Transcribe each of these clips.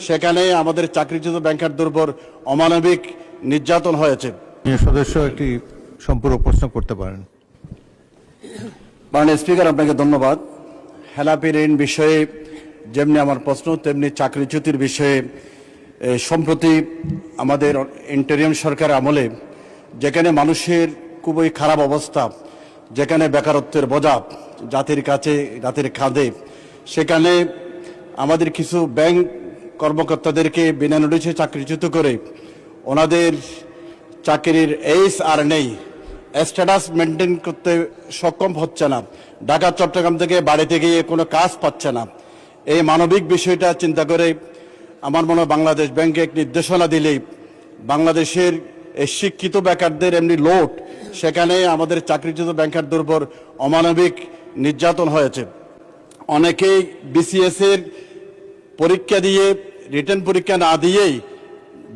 সেখানে আমাদের চাকরিচ্যুত ব্যাংকারদের উপর অমানবিক নির্যাতন হয়েছে। সদস্য একটি সম্পূরক প্রশ্ন করতে পারেন। মাননীয় স্পিকার, আপনাকে ধন্যবাদ। হেলাপি ঋণ বিষয়ে যেমনি আমার প্রশ্ন, তেমনি চাকরিচ্যুতির বিষয়ে সম্প্রতি আমাদের ইন্টারিম সরকার আমলে যেখানে মানুষের খুবই খারাপ অবস্থা, যেখানে বেকারত্বের বোঝা জাতির কাছে, জাতির কাঁধে, সেখানে আমাদের কিছু ব্যাংক কর্মকর্তাদেরকে বিনা নোটিশে চাকরিচ্যুত করে ওনাদের চাকরির এইস আর নেই, স্ট্যাটাস মেনটেন করতে সক্ষম হচ্ছে না, ঢাকা চট্টগ্রাম থেকে বাড়িতে গিয়ে কোনো কাজ পাচ্ছে না। এই মানবিক বিষয়টা চিন্তা করে আমার মনে হয় বাংলাদেশ ব্যাংকে এক নির্দেশনা দিলেই বাংলাদেশের এই শিক্ষিত বেকারদের এমনি লোড, সেখানে আমাদের চাকরিচ্যুত ব্যাংকারদের উপর অমানবিক নির্যাতন হয়েছে। অনেকেই বিসিএস এর পরীক্ষা দিয়ে, রিটেন পরীক্ষা না দিয়েই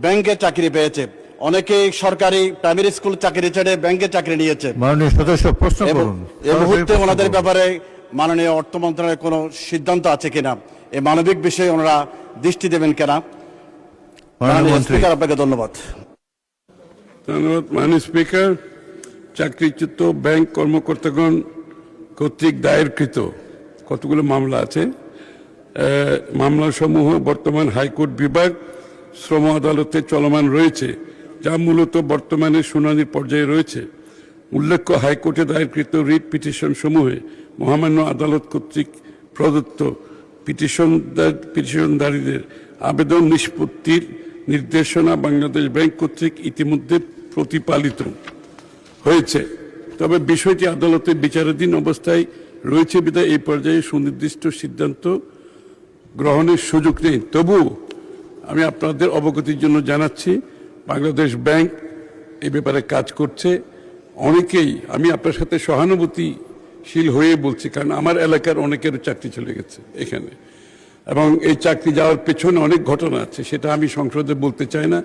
ব্যাংকে চাকরি পেয়েছে। অনেকেই সরকারি প্রাইমারি স্কুল চাকরি ছেড়ে ব্যাংকে চাকরি নিয়েছে। মাননীয় সদস্য প্রশ্ন করুন। এই মুহূর্তে ওনাদের ব্যাপারে মাননীয় অর্থ মন্ত্রণালয়ের কোনো সিদ্ধান্ত আছে কিনা, এই মানবিক বিষয়ে ওনারা দৃষ্টি দেবেন কিনা? মাননীয় স্পিকার, আপনাকে ধন্যবাদ। ধন্যবাদ মাননীয় স্পিকার। চাকরিচ্যুত ব্যাংক কর্মকর্তাগণ কর্তৃক দায়েরকৃত কতগুলো মামলা আছে। মামলাসমূহ বর্তমান হাইকোর্ট বিভাগ শ্রম আদালতে চলমান রয়েছে, যা মূলত বর্তমানে শুনানির পর্যায়ে রয়েছে। উল্লেখ্য, হাইকোর্টে দায়েরকৃত রিট পিটিশন সমূহে মহামান্য আদালত কর্তৃক প্রদত্ত পিটিশনধারীদের আবেদন নিষ্পত্তির নির্দেশনা বাংলাদেশ ব্যাংক কর্তৃক ইতিমধ্যে প্রতিপালিত হয়েছে। তবে বিষয়টি আদালতের বিচারাধীন অবস্থায় রয়েছে বিধায় এই পর্যায়ে সুনির্দিষ্ট সিদ্ধান্ত গ্রহণের সুযোগ নেই। তবু আমি আপনাদের অবগতির জন্য জানাচ্ছি, বাংলাদেশ ব্যাংক এ ব্যাপারে কাজ করছে। অনেকেই, আমি আপনার সাথে সহানুভূতিশীল হয়ে বলছি, কারণ আমার এলাকার অনেকের চাকরি চলে গেছে এখানে, এবং এই চাকরি যাওয়ার পেছনে অনেক ঘটনা আছে। সেটা আমি সংসদে বলতে চাই না,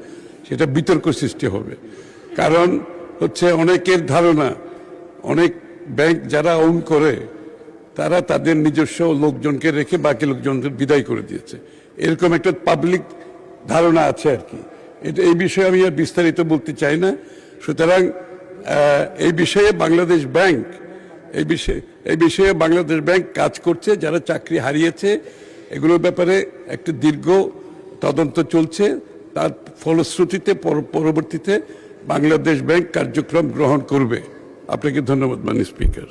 সেটা বিতর্ক সৃষ্টি হবে। কারণ হচ্ছে অনেকের ধারণা, অনেক ব্যাংক যারা ওন করে তারা তাদের নিজস্ব লোকজনকে রেখে বাকি লোকজনদের বিদায় করে দিয়েছে, এরকম একটা পাবলিক ধারণা আছে আর কি। এই বিষয়ে আমি আর বিস্তারিত বলতে চাই না। সুতরাং এই বিষয়ে বাংলাদেশ ব্যাংক কাজ করছে। যারা চাকরি হারিয়েছে এগুলোর ব্যাপারে একটা দীর্ঘ তদন্ত চলছে। তার ফলশ্রুতিতে পরবর্তীতে বাংলাদেশ ব্যাংক কার্যক্রম গ্রহণ করবে। আপনাকে ধন্যবাদ মাননীয় স্পিকার।